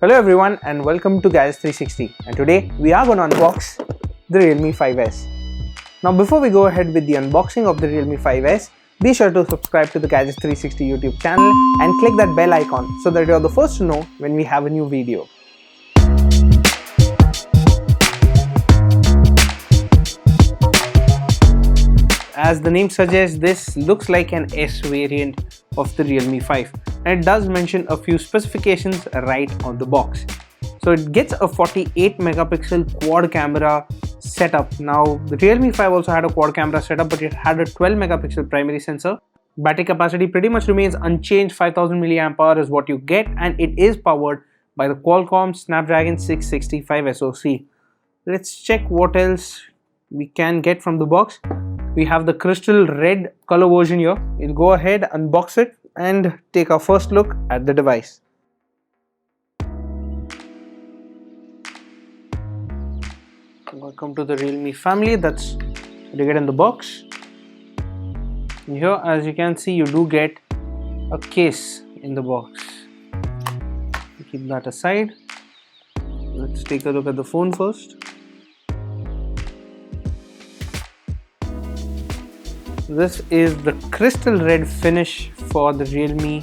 Hello everyone and welcome to Gadgets 360, and today we are going to unbox the Realme 5S. Now before we go ahead with the unboxing of the Realme 5S, be sure to subscribe to the Gadgets 360 YouTube channel and click that bell icon so that you are the first to know when we have a new video. As the name suggests, this looks like an S variant of the Realme 5, and it does mention a few specifications right on the box. So it gets a 48 megapixel quad camera setup. Now the Realme 5 also had a quad camera setup, but it had a 12 megapixel primary sensor. Battery capacity pretty much remains unchanged, 5000 mAh is what you get, and it is powered by the Qualcomm Snapdragon 665 SoC. Let's check what else we can get from the box. We have the crystal red color version here. We'll go ahead, unbox it and take our first look at the device. Welcome to the Realme family. That's what you get in the box. And here, as you can see, you do get a case in the box. Keep that aside. Let's take a look at the phone first. This is the crystal red finish for the Realme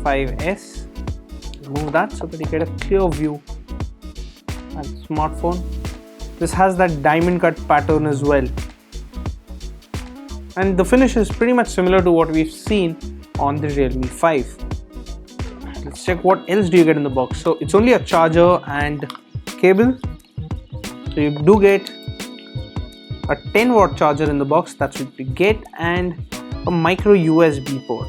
5S. Remove that so that you get a clear view at the smartphone. This has that diamond cut pattern as well. And the finish is pretty much similar to what we've seen on the Realme 5. Let's check what else do you get in the box. So it's only a charger and cable. So you do get a 10-watt charger in the box, that's what you get, and a micro USB port.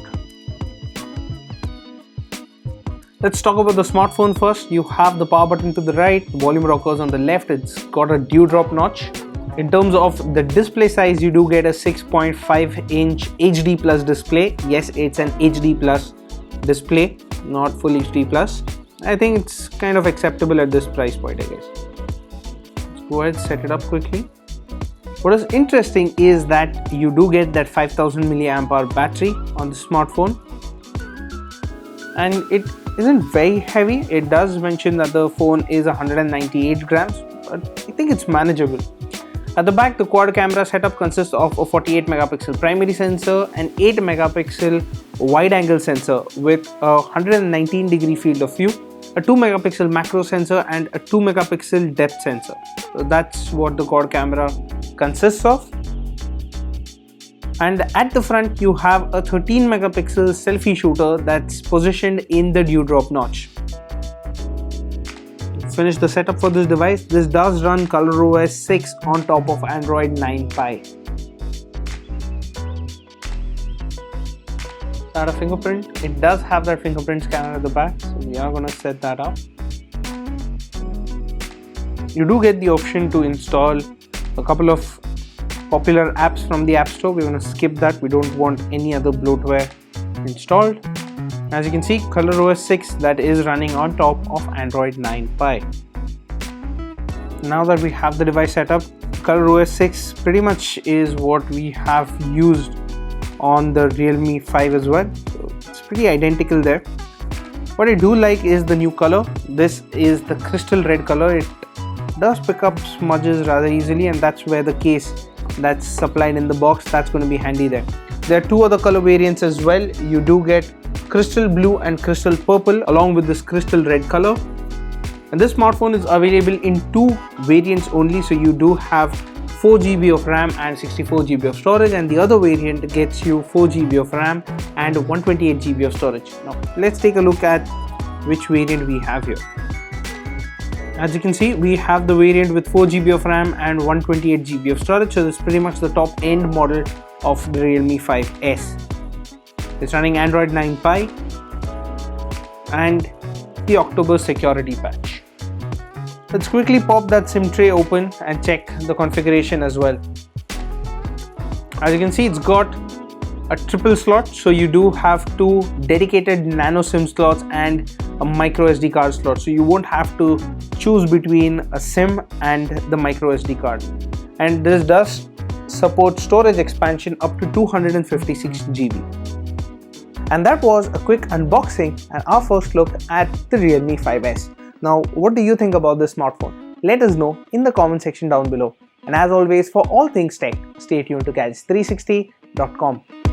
Let's talk about the smartphone first. You have the power button to the right, the volume rockers on the left. It's got a dewdrop notch. In terms of the display size, you do get a 6.5-inch HD plus display. Yes, it's an HD plus display, not full HD plus. I think it's kind of acceptable at this price point, I guess. Let's go ahead and set it up quickly. What is interesting is that you do get that 5000 mAh battery on the smartphone, and it isn't very heavy. It does mention that the phone is 198 grams, but I think it's manageable. At the back, the quad camera setup consists of a 48 megapixel primary sensor, an 8 megapixel wide angle sensor with a 119 degree field of view, a 2 megapixel macro sensor, and a 2 megapixel depth sensor. So that's what the quad camera consists of. And at the front, you have a 13 megapixel selfie shooter that's positioned in the dewdrop notch. Let's finish the setup for this device. This does run ColorOS 6 on top of Android 9 Pie. Add a fingerprint. It does have that fingerprint scanner at the back, so we are going to set that up. You do get the option to install a couple of popular apps from the App Store. We're going to skip that. We don't want any other bloatware installed. As you can see, ColorOS 6 that is running on top of Android 9 Pie. Now that we have the device set up, ColorOS 6 pretty much is what we have used on the Realme 5 as well. So it's pretty identical there. What I do like is the new color. This is the crystal red color. It does pick up smudges rather easily, and that's where the case that's supplied in the box, that's going to be handy there. There are two other color variants as well. You do get crystal blue and crystal purple along with this crystal red color. And this smartphone is available in two variants only. So you do have 4 GB of RAM and 64 GB of storage, and the other variant gets you 4 GB of RAM and 128 GB of storage. Now let's take a look at which variant we have here. As you can see, we have the variant with 4 GB of RAM and 128 GB of storage, so this is pretty much the top end model of the Realme 5S. It's running Android 9 Pie and the October security patch. Let's quickly pop that SIM tray open and check the configuration as well. As you can see, it's got a triple slot, so you do have two dedicated nano SIM slots and a micro SD card slot, so you won't have to choose between a SIM and the micro SD card. And this does support storage expansion up to 256 GB. And that was a quick unboxing and our first look at the Realme 5S. Now, what do you think about this smartphone? Let us know in the comment section down below. And as always, for all things tech, stay tuned to gadgets360.com.